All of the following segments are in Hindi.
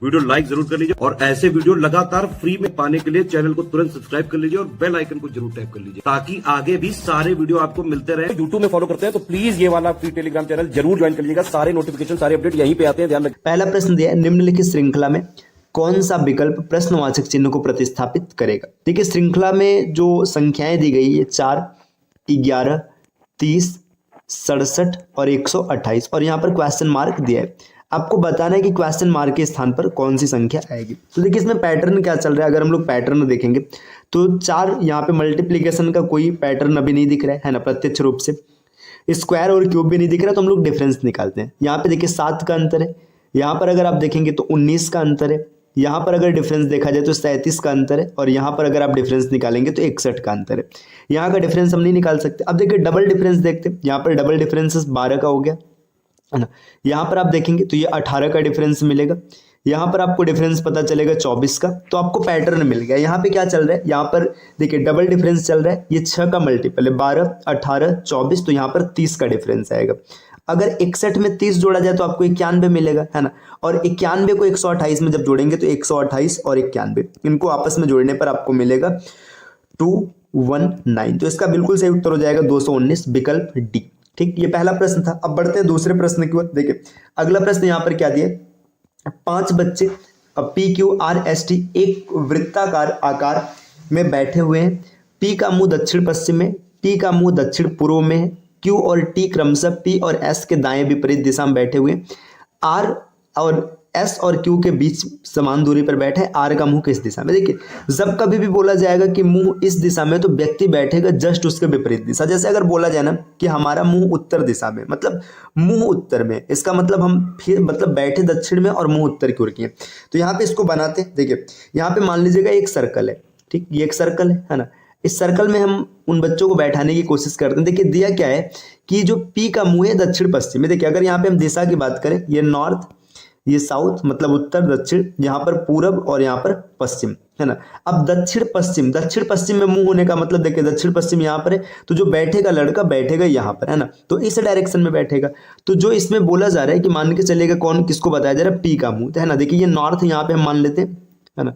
वीडियो लाइक जरूर कर लीजिए और ऐसे वीडियो लगातार फ्री में पाने के लिए चैनल को तुरंत सब्सक्राइब कर लीजिए और बेल आइकन को जरूर टैप कर लीजिए ताकि आगे भी सारे वीडियो आपको मिलते रहे। यूट्यूब में फॉलो करते हैं तो प्लीज ये वाला फ्री टेलीग्राम चैनल जरूर ज्वाइन कर लीजिएगा। सारे नोटिफिकेशन सारे अपडेट यहीं पे आते हैं, ध्यान रखिए। पहला प्रश्न दिया है, निम्नलिखित श्रृंखला में कौन सा विकल्प प्रश्नवाचक चिन्ह को प्रतिस्थापित करेगा। देखिए श्रृंखला में जो संख्याएं दी गई है 4, 11, 30, 67 और 128 और यहाँ पर क्वेश्चन मार्क दिया है। आपको बताना है कि क्वेश्चन मार्क के स्थान पर कौन सी संख्या आएगी। तो देखिए इसमें पैटर्न क्या चल रहा है। अगर हम लोग पैटर्न देखेंगे तो 4 यहाँ पे मल्टीप्लीकेशन का कोई पैटर्न अभी नहीं दिख रहा है ना प्रत्यक्ष रूप से। स्क्वायर और क्यूब भी नहीं दिख रहा, तो हम लोग डिफरेंस निकालते हैं। यहाँ पे देखिए 7 का अंतर है, यहाँ पर अगर आप देखेंगे तो 19 का अंतर है, यहाँ पर अगर डिफरेंस देखा जाए तो 37 का अंतर है और यहाँ पर अगर आप डिफरेंस निकालेंगे तो 61 का अंतर है। यहाँ का डिफरेंस हम नहीं निकाल सकते। अब देखिए डबल डिफरेंस देखते हैं। यहाँ पर डबल डिफरेंस 12 का हो गया है ना। यहाँ पर आप देखेंगे तो ये 18 का डिफरेंस मिलेगा। यहाँ पर आपको डिफरेंस पता चलेगा 24 का, तो आपको पैटर्न मिल गया। यहाँ पे क्या चल रहा है, यहाँ पर देखिए डबल डिफरेंस चल रहा है। ये 6 का मल्टीपल है, 12, 18, 24, तो यहाँ पर 30 का डिफरेंस आएगा। अगर 61 में 30 जोड़ा जाए तो आपको 91 मिलेगा, है ना। और 91 को 128 में जब जोड़ेंगे तो 128 और 91 इनको आपस में जोड़ने पर आपको मिलेगा 219। तो इसका बिल्कुल सही उत्तर हो जाएगा 219, विकल्प डी। ठीक, ये पहला प्रश्न था। अब बढ़ते हैं दूसरे प्रश्न की ओर। देखिए अगला प्रश्न यहाँ पर क्या दिया, 5 बच्चे PQRST एक वृत्ताकार आकार में बैठे हुए हैं। P का मुंह दक्षिण पश्चिम में, T का मुंह दक्षिण पूर्व में है। Q और T क्रमशः P और S के दाएं विपरीत दिशा में बैठे हुए हैं। R और S और Q के बीच समान दूरी पर बैठे हैं। R का मुंह किस दिशा में। देखिए जब कभी भी बोला जाएगा कि मुंह इस दिशा में तो व्यक्ति बैठेगा जस्ट उसके विपरीत दिशा। जैसे अगर बोला जाए ना कि हमारा मुंह उत्तर दिशा में, मतलब मुंह उत्तर में, इसका मतलब हम फिर मतलब बैठे दक्षिण में और मुंह उत्तर की ओर किए। तो यहाँ पे इसको बनाते हैं। देखिए यहाँ पे मान लीजिएगा एक सर्कल है, ठीक, ये एक सर्कल है ना। इस सर्कल में हम उन बच्चों को बैठाने की कोशिश करते हैं। देखिए दिया क्या है कि जो P का मुंह है दक्षिण पश्चिम में। देखिए अगर यहाँ पे हम दिशा की बात करें, ये नॉर्थ, ये साउथ, मतलब उत्तर दक्षिण, यहाँ पर पूरब और यहाँ पर पश्चिम, है ना। अब दक्षिण पश्चिम में मुंह होने का मतलब देखिए दक्षिण पश्चिम यहाँ पर है, तो जो बैठेगा लड़का बैठेगा यहाँ पर, है ना, तो इस डायरेक्शन में बैठेगा। तो जो इसमें बोला जा रहा है कि मान के चलेगा कौन किसको बताया जा रहा है, P का मुंह, है ना। देखिए ये नॉर्थ यहाँ पे हम मान लेते हैं, है ना,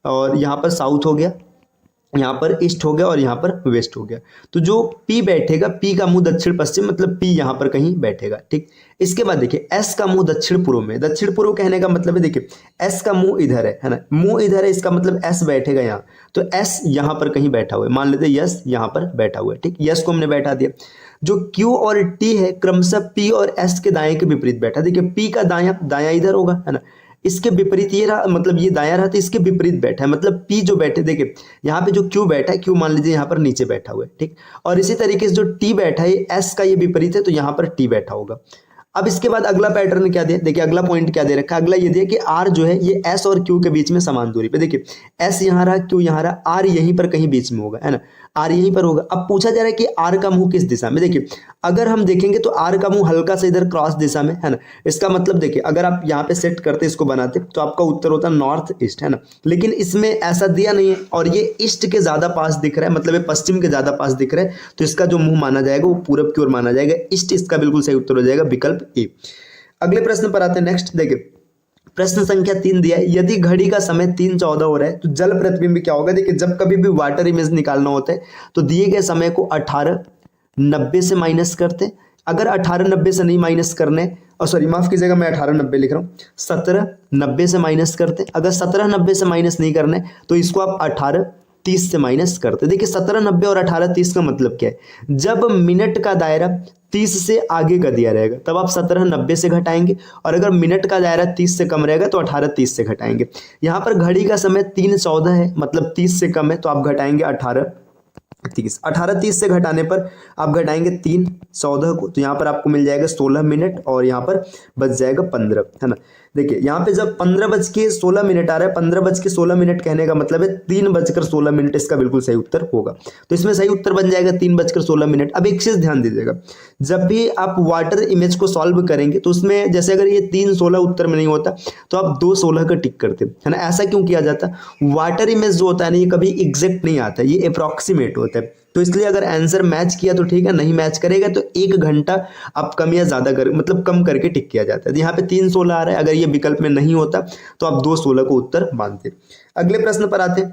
और यहाँ पर साउथ हो गया, यहाँ पर ईस्ट हो गया और यहाँ पर वेस्ट हो गया। तो जो P बैठेगा, P का मुंह दक्षिण पश्चिम, मतलब P यहाँ पर कहीं बैठेगा। ठीक, इसके बाद देखिए S का मुंह दक्षिण पूर्व में। दक्षिण पूर्व कहने का मतलब है, देखिए S का मुंह इधर है ना, मुंह इधर है, इसका मतलब S बैठेगा यहाँ। तो S यहाँ पर कहीं बैठा हुआ है, मान लेते हैं यस यहाँ पर बैठा हुआ है। ठीक, यस को हमने बैठा दिया। जो Q और T है क्रमशः P और S के दाएं के विपरीत बैठा। देखिए P का दाया इधर होगा, है ना, इसके विपरीत ये रहा, मतलब ये दाया रहा तो इसके विपरीत बैठा है। मतलब P जो बैठे, देखिए यहाँ पे जो Q बैठा है, Q मान लीजिए यहाँ पर नीचे बैठा हुआ है। ठीक, और इसी तरीके से जो T बैठा है S का ये विपरीत है, तो यहाँ पर T बैठा होगा। अब इसके बाद अगला पैटर्न क्या दिया, देखिए अगला पॉइंट क्या दे रखा है। अगला ये दिया कि R जो है ये S और Q के बीच में समान दूरी पे। देखिए S यहाँ रहा, Q यहाँ रहा, R यहीं पर कहीं बीच में होगा, है ना, R यहीं पर होगा। अब पूछा जा रहा है कि R का मुंह किस दिशा में। देखिए अगर हम देखेंगे तो R का मुंह हल्का सा इधर क्रॉस दिशा में, है ना। इसका मतलब देखिए अगर आप यहाँ पे सेट करते, इसको बनाते, तो आपका उत्तर होता नॉर्थ ईस्ट, है ना। लेकिन इसमें ऐसा दिया नहीं है और ये ईस्ट के ज्यादा पास दिख रहा है, मतलब ये पश्चिम के ज्यादा पास दिख रहा है, तो इसका जो मुंह माना जाएगा वो पूरब की ओर माना जाएगा, ईस्ट। इसका बिल्कुल सही उत्तर हो जाएगा विकल्प ए। अगले प्रश्न पर आते हैं। नेक्स्ट देखिए प्रश्न संख्या 3 दिया है, यदि घड़ी का समय 3:14 हो रहा है तो जल प्रतिबिंब क्या होगा। देखिए जब कभी भी वाटर इमेज निकालना होता है तो दिए गए समय को 18:90 से माइनस करते हैं। अगर 18:90 से नहीं माइनस करने, और सॉरी माफ कीजिएगा मैं 18:90 लिख रहा हूँ, 17:90 से माइनस करते हैं। अगर 17:90 से माइनस नहीं करने तो इसको आप 18:30 से माइनस करते। देखिए 17:90 और 18:30 का मतलब क्या है, जब मिनट का दायरा 30 से आगे का दिया रहेगा तब आप 17:90 से घटाएंगे, और अगर मिनट का दायरा 30 से कम रहेगा तो 18:30 से घटाएंगे। यहाँ पर घड़ी का समय 3:14 है, मतलब 30 से कम है, तो आप घटाएंगे 18:30। 18:30 से घटाने पर आप घटाएंगे 3:14 को, तो यहाँ पर आपको मिल जाएगा 16 मिनट और यहाँ पर बच जाएगा 15, है ना। देखिए यहाँ पे जब 15:16 आ रहा है, 15:16 कहने का मतलब है 3:16, इसका बिल्कुल सही उत्तर होगा। तो इसमें सही उत्तर बन जाएगा 3:16। अब एक चीज ध्यान दीजिएगा, जब भी आप वाटर इमेज को सॉल्व करेंगे तो उसमें जैसे अगर ये 3:16 उत्तर में नहीं होता तो आप 2:16 का टिक करते, है ना। ऐसा क्यों किया जाता, वाटर इमेज जो होता है ना ये कभी एग्जैक्ट नहीं आता, ये अप्रोक्सीमेट होता है। तो इसलिए अगर आंसर मैच किया तो ठीक है, नहीं मैच करेगा तो 1 घंटा आप कम या ज्यादा कर मतलब कम करके टिक किया जाता है। तो यहाँ पे 3 16 आ रहा है, अगर ये विकल्प में नहीं होता तो आप 2 16 को उत्तर मानते। अगले प्रश्न पर आते हैं,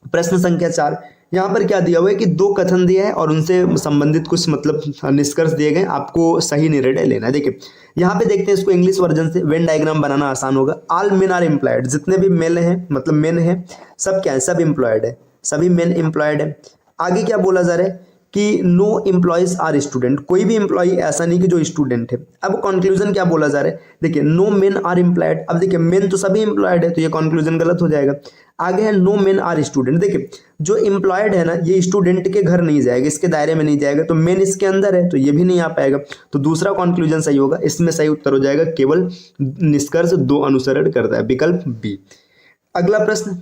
प्रश्न संख्या 4। यहाँ पर क्या दिया हुआ है कि 2 कथन दिया है और उनसे संबंधित कुछ मतलब निष्कर्ष दिए गए, आपको सही निर्णय लेना है। देखिए यहाँ पे देखते हैं इसको इंग्लिश वर्जन से, वेन डायग्राम बनाना आसान होगा। ऑल मेन आर एम्प्लॉयड, जितने भी मेल हैं मतलब मेन है सब क्या है, सब एम्प्लॉयड है, सभी मेन एम्प्लॉयड है। आगे क्या बोला जा रहा है कि नो एम्प्लॉयज आर स्टूडेंट, कोई भी एम्प्लॉय ऐसा नहीं कि जो स्टूडेंट है। अब कंक्लूजन क्या बोला जा रहा है, देखिए नो मेन आर एम्प्लॉयड, अब देखिए मेन तो सभी एम्प्लॉयड है तो ये कंक्लूजन गलत हो जाएगा। आगे है नो मेन आर स्टूडेंट, देखिए जो एम्प्लॉयड है ना ये स्टूडेंट के घर नहीं जाएगा, इसके दायरे में नहीं जाएगा, तो मेन इसके अंदर है तो ये भी नहीं आ पाएगा। तो दूसरा कंक्लूजन सही होगा, इसमें सही उत्तर हो जाएगा केवल निष्कर्ष 2 अनुसरण करता है, विकल्प बी। अगला प्रश्न,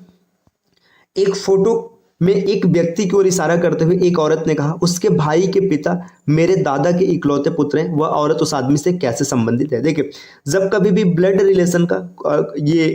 एक फोटो में एक व्यक्ति की ओर इशारा करते हुए एक औरत ने कहा, उसके भाई के पिता मेरे दादा के इकलौते पुत्र हैं, वह औरत उस आदमी से कैसे संबंधित है। देखिए जब कभी भी ब्लड रिलेशन का ये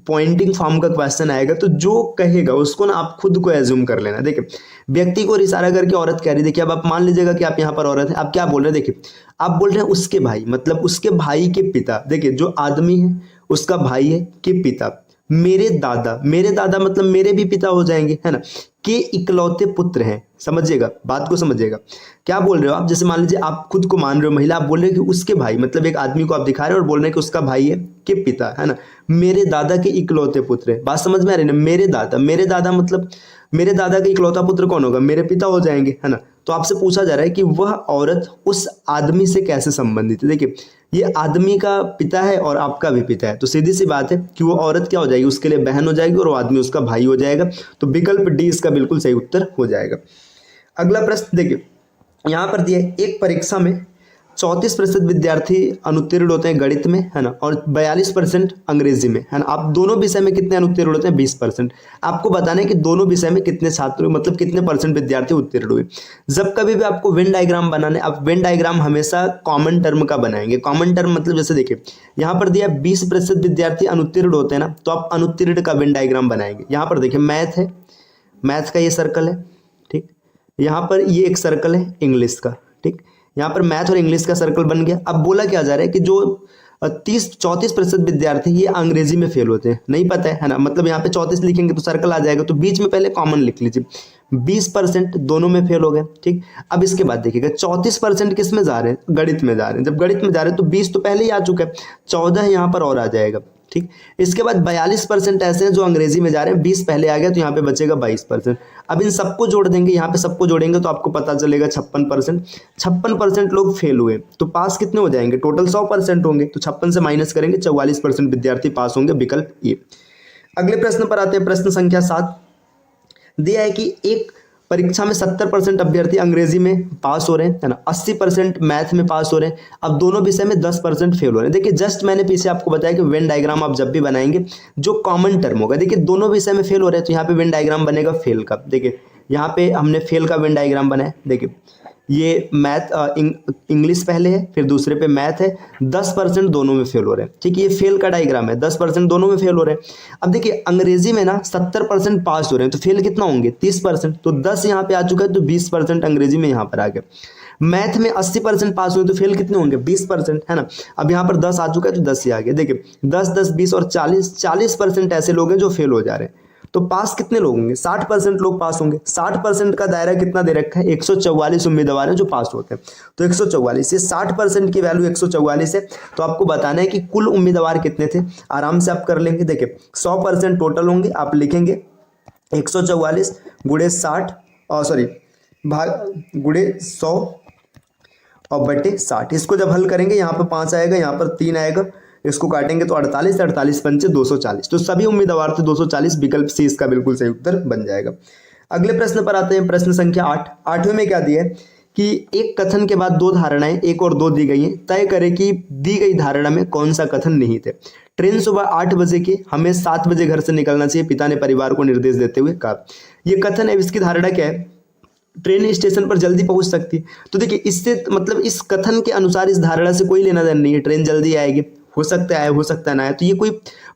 पॉइंटिंग फॉर्म का क्वेश्चन आएगा तो जो कहेगा उसको ना आप खुद को एज्यूम कर लेना। देखिए व्यक्ति को इशारा करके औरत कह रही, देखिए अब आप मान लीजिएगा कि आप यहाँ पर औरत है, आप क्या बोल रहे हैं, देखिए आप बोल रहे हैं उसके भाई मतलब उसके भाई के पिता, देखिए जो आदमी है उसका भाई है के पिता, मेरे दादा मतलब मेरे भी पिता हो जाएंगे, है ना, के इकलौते पुत्र हैं। समझिएगा बात को, समझिएगा क्या बोल रहे हो आप। जैसे मान लीजिए आप खुद को मान रहे हो महिला, आप बोल रहे हो कि उसके भाई मतलब एक आदमी को आप दिखा रहे हो और बोल रहे हैं कि उसका भाई है के पिता, है ना, मेरे दादा के इकलौते पुत्र है। बात समझ में आ रही है ना, मेरे दादा मतलब मेरे दादा का इकलौता पुत्र कौन होगा, मेरे पिता हो जाएंगे, है ना। तो आपसे पूछा जा रहा है कि वह औरत उस आदमी से कैसे संबंधित है। देखिए ये आदमी का पिता है और आपका भी पिता है, तो सीधी सी बात है कि वो औरत क्या हो जाएगी, उसके लिए बहन हो जाएगी और वो आदमी उसका भाई हो जाएगा। तो विकल्प डी इसका बिल्कुल सही उत्तर हो जाएगा। अगला प्रश्न देखिए यहाँ पर दिया है, एक परीक्षा में 34% विद्यार्थी अनुत्तीर्ण होते हैं गणित में, है ना, और 42% अंग्रेजी में, है ना। आप दोनों विषय में कितने अनुत्तीर्ण होते हैं, 20%। आपको बताना है कि दोनों विषय में कितने छात्र मतलब कितने परसेंट विद्यार्थी उत्तीर्ण हुए। जब कभी भी आपको वेन डायग्राम बनाना है, आप वेन डायग्राम हमेशा कॉमन टर्म का बनाएंगे। कॉमन टर्म मतलब जैसे देखिए यहाँ पर दिया 20% विद्यार्थी अनुत्तीर्ण होते हैं ना, तो आप अनुत्तीर्ण का वेन डायग्राम बनाएंगे। यहाँ पर देखिए मैथ है, मैथ का ये सर्कल है, ठीक, यहाँ पर ये एक सर्कल है इंग्लिश का, ठीक, यहाँ पर मैथ और इंग्लिश का सर्कल बन गया। अब बोला क्या जा रहा है कि जो 34% विद्यार्थी ये अंग्रेजी में फेल होते हैं, नहीं पता है ना, मतलब यहाँ पे 34 लिखेंगे तो सर्कल आ जाएगा, तो बीच में पहले कॉमन लिख लीजिए, 20% दोनों में फेल हो गए, ठीक। अब इसके बाद देखिएगा 34% किस में जा रहे हैं, गणित में जा रहे हैं। जब गणित में जा रहे हैं तो 20 तो पहले ही आ चुका है, 14 यहाँ पर और आ जाएगा, ठीक। इसके बाद 42% ऐसे हैं जो अंग्रेजी में जा रहे हैं, 20 पहले आ गया तो यहाँ पे बचेगा 22%। अब इन सबको जोड़ देंगे, यहाँ पे सबको जोड़ेंगे तो आपको पता चलेगा 56% लोग फेल हुए, तो पास कितने हो जाएंगे, टोटल 100% होंगे, तो 56 से माइनस करेंगे 44% विद्यार्थी पास होंगे, विकल्प ए। अगले प्रश्न पर आते हैं, प्रश्न संख्या 7 दिया है कि एक परीक्षा में 70% अभ्यर्थी अंग्रेजी में पास हो रहे हैं, है ना, 80% मैथ में पास हो रहे हैं। अब दोनों विषय में 10% फेल हो रहे हैं। देखिए जस्ट मैंने पीछे आपको बताया कि वेन डायग्राम आप जब भी बनाएंगे जो कॉमन टर्म होगा, देखिए दोनों विषय में फेल हो रहे हैं तो यहाँ पे वेन डायग्राम बनेगा फेल का। देखिए यहाँ पे हमने फेल का वेन डायग्राम बनाया, देखिए ये मैथ इंग्लिश पहले है, फिर दूसरे पे मैथ है, 10% दोनों में फेल हो रहे हैं, ठीक है, ये फेल का डायग्राम है, 10% दोनों में फेल हो रहे हैं। अब देखिए अंग्रेजी में ना 70% पास हो रहे हैं, तो फेल कितना होंगे, 30%, तो 10 यहाँ पे आ चुका है, तो 20% अंग्रेजी में यहाँ पर आ गया। मैथ में 80% पास हुए तो फेल कितने होंगे, 20%, है ना। अब यहाँ पर 10 आ चुका है तो 10 ही आ गया। देखिए 10, 10, 20 और 40% ऐसे लोग हैं जो फेल हो जा रहे हैं, तो पास कितने लोग होंगे, 60% लोग पास होंगे। 60% का दायरा कितना दे रखा है, 144 उम्मीदवार हैं जो पास होते हैं, तो 144 से 60% की वैल्यू 144 है, तो आपको बताना है कि कुल उम्मीदवार कितने थे। आराम से आप कर लेंगे, देखिए 100% टोटल होंगे, आप लिखेंगे 144 गुणे 60 भाग गुणे 100 और बटे 60। इसको जब हल करेंगे यहाँ पर 5 आएगा, यहाँ पर 3 आएगा, इसको काटेंगे तो 48, 48 पंचे 240, तो सभी उम्मीदवार थे 240, विकल्प सी इसका बिल्कुल सही उत्तर बन जाएगा। अगले प्रश्न पर आते हैं, प्रश्न संख्या 8। 8वें में क्या दिया है कि एक कथन के बाद 2 धारणाएं 1 और 2 दी गई हैं, तय करें कि दी गई धारणा में कौन सा कथन निहित है। ट्रेन सुबह 8 बजे की, हमें 7 बजे घर से निकलना चाहिए, पिता ने परिवार को निर्देश देते हुए कहा। यह कथन है, इसकी धारणा क्या है, ट्रेन स्टेशन पर जल्दी पहुंच सकती है। तो देखिए इससे मतलब इस कथन के अनुसार इस धारणा से कोई लेना देना नहीं है, ट्रेन जल्दी आएगी, हो सकता है हो सकता है ना है, तो ये कोई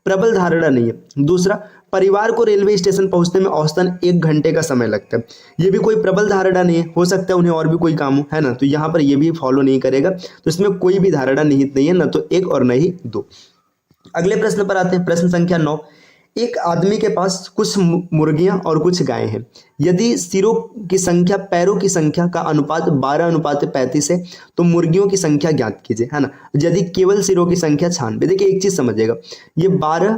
प्रबल धारणा नहीं है। दूसरा, परिवार को रेलवे स्टेशन पहुंचने में औसतन 1 घंटे का समय लगता है, ये भी कोई प्रबल धारणा नहीं है, हो सकता है उन्हें और भी कोई काम हो, है ना, तो यहाँ पर ये भी फॉलो नहीं करेगा, तो इसमें कोई भी धारणा निहित नहीं है, ना तो 1 और न ही 2। अगले प्रश्न पर आते हैं, प्रश्न संख्या 9। एक आदमी के पास कुछ मुर्गियां और कुछ गायें हैं। यदि सिरों की संख्या पैरों की संख्या का अनुपात 12:35 है तो मुर्गियों की संख्या ज्ञात कीजिए, है ना। यदि केवल सिरों की संख्या 96, देखिए एक चीज समझिएगा, ये 12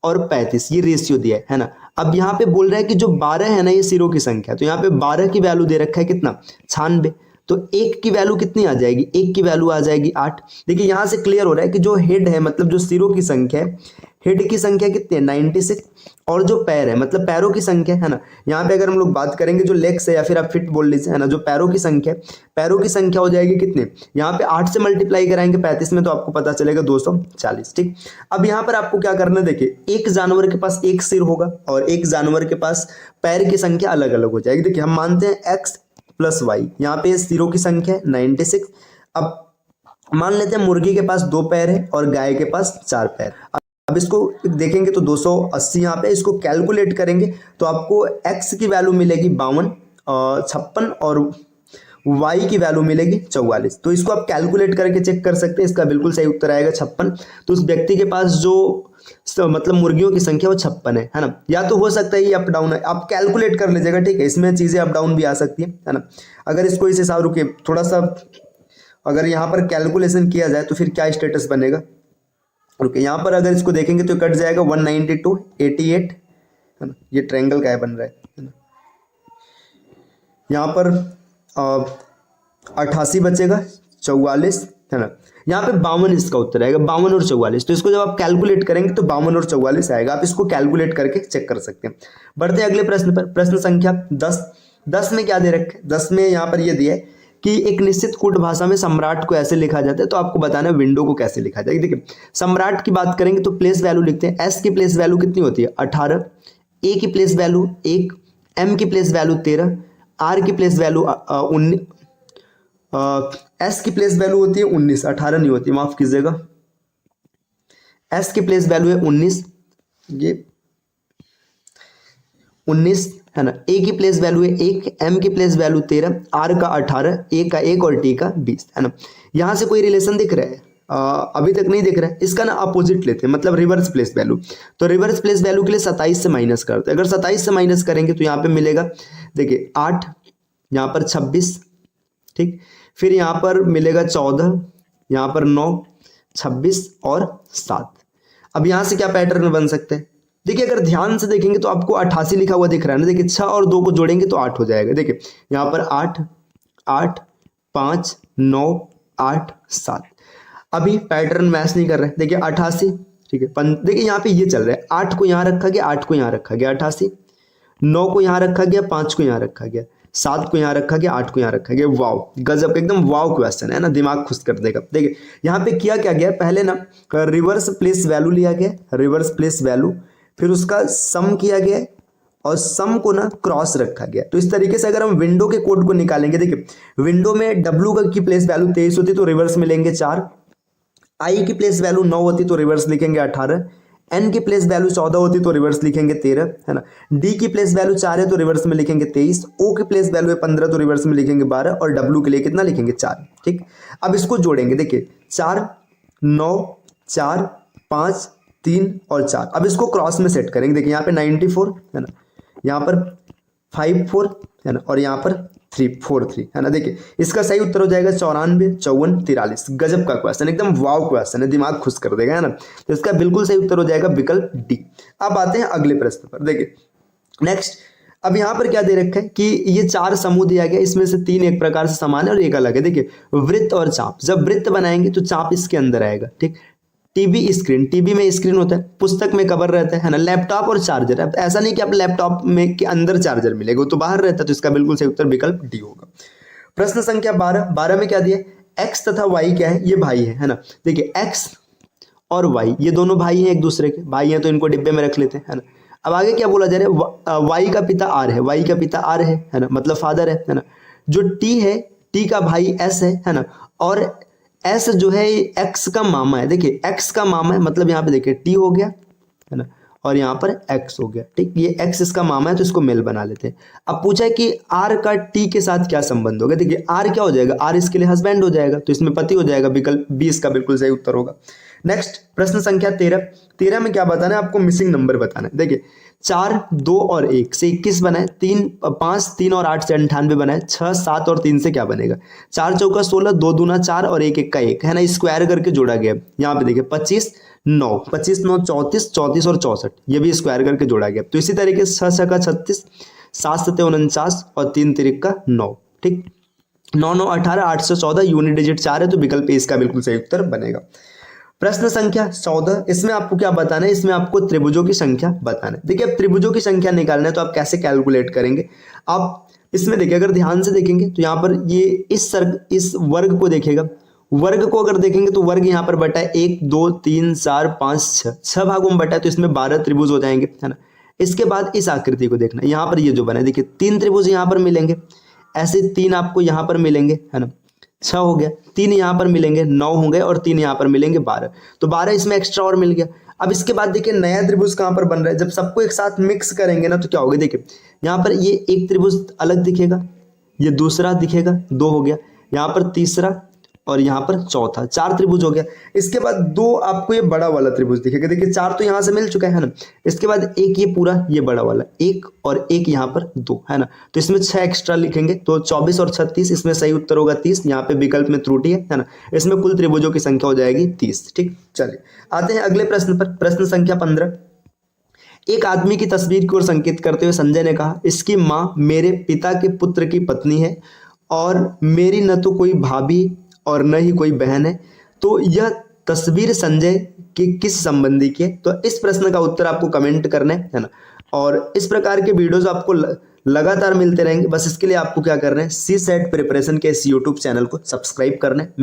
और 35 ये रेशियो दिया है ना। अब यहाँ पे बोल रहा है कि जो 12 है ना ये सिरों की संख्या, तो यहाँ पे 12 की वैल्यू दे रखा है कितना, 96, तो 1 की वैल्यू कितनी आ जाएगी, 1 की वैल्यू आ जाएगी 8। देखिए यहाँ से क्लियर हो रहा है कि जो हेड है मतलब जो सिरों की संख्या है, हेड की संख्या कितनी है 96, और जो पैर है मतलब पैरों की संख्या है ना, यहाँ पे अगर हम लोग बात करेंगे जो लेग्स है या फिर आप फिट बोल लीजिए, है ना, जो पैरों की संख्या है, पैरों की संख्या हो जाएगी कितने, यहाँ पे 8 से मल्टीप्लाई कराएंगे 35 में तो आपको पता चलेगा 240। ठीक, अब यहाँ पर आपको क्या करना है, देखिए एक जानवर के पास एक सिर होगा और एक जानवर के पास पैर की संख्या अलग अलग हो जाएगी। देखिए हम मानते हैं x + y, यहाँ पे सिरों की संख्या है 96। अब मान लेते हैं मुर्गी के पास 2 पैर है और गाय के पास 4 पैर। अब इसको देखेंगे तो 280 यहाँ पे, इसको कैलकुलेट करेंगे तो आपको x की वैल्यू मिलेगी 52, 56 और y की वैल्यू मिलेगी 44। तो इसको आप कैलकुलेट करके चेक कर सकते हैं, इसका बिल्कुल सही उत्तर आएगा 56। तो उस व्यक्ति के पास जो मतलब मुर्गियों की संख्या वो 56 है ना। या तो हो सकता है ये अप डाउन है, आप कैलकुलेट कर लीजिएगा, ठीक है, इसमें चीजें अप डाउन भी आ सकती है ना। अगर इसको इस हिसाब रुके थोड़ा सा, अगर यहाँ पर कैलकुलेशन किया जाए तो फिर क्या स्टेटस बनेगा, रुके यहाँ पर अगर इसको देखेंगे तो कट जाएगा 192, 88, है ना, ये ट्रायंगल का बन रहा है ना। यहाँ पर 88 बचेगा, 44, है ना, यहाँ पे 52 इसका उत्तर आएगा, 52 और 44। तो इसको जब आप कैलकुलेट करेंगे तो 52 और 44 आएगा, आप इसको कैलकुलेट करके चेक कर सकते हैं। बढ़ते हैं अगले प्रश्न पर, प्रश्न संख्या 10। 10 में क्या दे रखे, 10 में यहाँ पर यह दिया है कि एक निश्चित कूट भाषा में सम्राट को ऐसे लिखा जाता है, तो आपको बताना है विंडो को कैसे लिखा जाएगा। देखिए सम्राट की बात करेंगे तो प्लेस वैल्यू लिखते हैं, एस की प्लेस वैल्यू कितनी होती है 18, ए की प्लेस वैल्यू 1, एम की प्लेस वैल्यू 13, आर की प्लेस वैल्यू 19, एस की प्लेस वैल्यू होती है 19, 18 नहीं होती, माफ कीजिएगा, एस की प्लेस वैल्यू है 19, ये 19, है ना, ए की प्लेस वैल्यू है 1, एम की प्लेस वैल्यू 13, आर का 18, ए का 1 और टी का 20, है ना। यहां से कोई रिलेशन दिख रहा है, अभी तक नहीं दिख रहा है, इसका ना अपोजिट लेते हैं, मतलब रिवर्स प्लेस वैल्यू। तो रिवर्स प्लेस वैल्यू के लिए 27 से माइनस करते हैं, अगर 27 से माइनस करेंगे तो यहाँ पे मिलेगा, देखिए 8, यहाँ पर 26, ठीक, फिर यहाँ पर मिलेगा 14, यहाँ पर 9, 26 और 7। अब यहाँ से क्या पैटर्न बन सकते हैं, देखिए अगर ध्यान से देखेंगे तो आपको 88 लिखा हुआ दिख रहा है ना, देखिए 6 और 2 को जोड़ेंगे तो 8 हो जाएगा। देखिए यहाँ पर 8, 8, 5, 9, 8, 7। अभी पैटर्न मैच नहीं कर रहा है, देखिए 88, ठीक है, देखिए यहाँ पे ये चल रहा है, 8 को यहाँ रखा गया, 8 को यहाँ रखा गया 88, 9 को यहाँ रखा गया, 5 को यहाँ रखा गया, 7 को यहाँ रखा गया, 8 को यहाँ रखा गया। वाव, गजब, एकदम वाव क्वेश्चन है ना, दिमाग खुश कर देगा। देखिए यहाँ पे किया क्या गया, पहले ना रिवर्स प्लेस वैल्यू लिया गया, रिवर्स प्लेस वैल्यू, फिर उसका सम किया गया और सम को ना क्रॉस रखा गया। तो इस तरीके से अगर हम विंडो के कोड को निकालेंगे, देखिए विंडो में W की प्लेस वैल्यू 23 होती तो रिवर्स में लेंगे 4, I की प्लेस वैल्यू 9 होती तो रिवर्स लिखेंगे 18, N की प्लेस वैल्यू 14 होती तो रिवर्स लिखेंगे 13, है ना, D की प्लेस वैल्यू 4 है तो रिवर्स में लिखेंगे 23, O की प्लेस वैल्यू है 15 तो रिवर्स में लिखेंगे 12 और W के लिए कितना लिखेंगे 4। ठीक, अब इसको जोड़ेंगे, देखिए 4, 9, 4, 5, 3 और 4। अब इसको क्रॉस में सेट करेंगे, देखिए यहाँ पे 94 है ना, यहाँ पर 54 है ना, और यहाँ पर 343 है ना। देखिए इसका सही उत्तर हो जाएगा 94, 54, 43। गजब का क्वेश्चन, एकदम वाव क्वेश्चन है, दिमाग खुश कर देगा, है ना। तो इसका बिल्कुल सही उत्तर हो जाएगा विकल्प डी। अब आते हैं अगले प्रश्न पर, देखिए नेक्स्ट। अब यहाँ पर क्या दे रखा है कि ये 4 समूह दिया गया, इसमें से 3 एक प्रकार से समान है और एक अलग है। देखिए वृत्त और चाप, जब वृत्त बनाएंगे तो चाप इसके अंदर आएगा। ठीक, टीवी स्क्रीन, टीवी में स्क्रीन होता है, पुस्तक में कवर रहता है ना, लैपटॉप और चार्जर। अब ऐसा नहीं कि आप लैपटॉप में के अंदर चार्जर मिलेगा, वो तो बाहर रहता है, तो इसका बिल्कुल सही उत्तर विकल्प डी होगा। प्रश्न संख्या 12 में क्या दिया, एक्स तथा वाई क्या है, ये भाई है ना। देखिए एक्स और वाई ये दोनों भाई हैं, एक दूसरे के भाई हैं, तो इनको डिब्बे में रख लेते हैं, है ना। अब आगे क्या बोला जा रहा है, वाई का पिता आर है, वाई का पिता आर है ना, मतलब फादर है ना। जो टी है, टी का भाई एस है ना, और एस जो है एक्स का मामा है। देखिए एक्स का मामा है, मतलब यहाँ पे देखिए टी हो गया है ना, और यहाँ पर x हो गया। ठीक, ये x इसका मामा है तो इसको मेल बना लेते हैं। अब पूछा है कि r का t के साथ क्या संबंध होगा। देखिए r क्या हो जाएगा, r इसके लिए हस्बैंड हो जाएगा, तो इसमें पति हो जाएगा। विकल्प बी इसका बिल्कुल सही उत्तर होगा। नेक्स्ट प्रश्न संख्या 13 में क्या बताना है आपको, मिसिंग नंबर बताना है। देखिए 4, 2 और 1 से 21 बनाए, 3, 5, 3 और 8 से 98 बनाए, 6, 7 और 3 से क्या बनेगा, 4 चौका 16, 2 दूना 4 और 1 1 का 1 है ना, स्क्वायर करके जोड़ा गया। यहाँ पे देखिए 25, 9, 25, 9 34, 34 और 64 ये भी स्क्वायर करके जोड़ा गया। तो इसी तरीके से 6 का 36, 7 7 49 और 3 3 का 9। ठीक, 9 9 18, 8 से 14 यूनिट डिजिट 4 है, तो विकल्प ए इसका बिल्कुल सही उत्तर बनेगा। प्रश्न संख्या 14, इसमें आपको क्या बताना है, इसमें आपको त्रिभुजों की संख्या बताना है। देखिए अब त्रिभुजों की संख्या निकालना है तो आप कैसे कैलकुलेट करेंगे। आप इसमें देखिए अगर ध्यान से देखेंगे तो यहाँ पर ये इस वर्ग को देखेगा, वर्ग को अगर देखेंगे तो वर्ग यहाँ पर बटा है 1 2 3 4 5 6 भागों में बटा है, तो इसमें 12 त्रिभुज हो जाएंगे, है ना। इसके बाद इस आकृति को देखना, यहाँ पर ये जो बना है देखिए 3 त्रिभुज यहाँ पर मिलेंगे, ऐसे 3 आपको यहाँ पर मिलेंगे, है ना, 6 हो गया, 3 यहाँ पर मिलेंगे 9 होंगे और 3 यहाँ पर मिलेंगे 12, तो 12 इसमें एक्स्ट्रा और मिल गया। अब इसके बाद देखिए नया त्रिभुज कहाँ पर बन रहा है, जब सबको एक साथ मिक्स करेंगे ना तो क्या होगा, देखिए यहाँ पर ये एक त्रिभुज अलग दिखेगा, ये दूसरा दिखेगा, 2 हो गया, यहाँ पर तीसरा और यहाँ पर चौथा, 4 त्रिभुज हो गया। इसके बाद 2 आपको ये बड़ा वाला त्रिभुज दिखेगा, देखिए 4 तो यहाँ से मिल चुका है ना। इसके बाद एक ये पूरा ये बड़ा वाला 1 और 1 यहाँ पर 2 है ना, तो इसमें 6 एक्स्ट्रा लिखेंगे, तो 24 और 36 इसमें सही उत्तर होगा 30। यहाँ पे विकल्प में त्रुटि है ना, इसमें कुल त्रिभुजों की संख्या हो जाएगी 30। ठीक, चलिए आते हैं अगले प्रश्न पर। प्रश्न संख्या 15, एक आदमी की तस्वीर की ओर संकेत करते हुए संजय ने कहा, इसकी माँ मेरे पिता के पुत्र की पत्नी है और मेरी न तो कोई भाभी और न ही कोई बहन है, तो यह तस्वीर संजय के किस संबंधी की है। तो इस प्रश्न का उत्तर आपको कमेंट करना है ना, और इस प्रकार के वीडियोस आपको लगातार मिलते रहेंगे। बस इसके लिए आपको क्या करना है, सी सेट प्रिपरेशन के इस यूट्यूब चैनल को सब्सक्राइब करना है।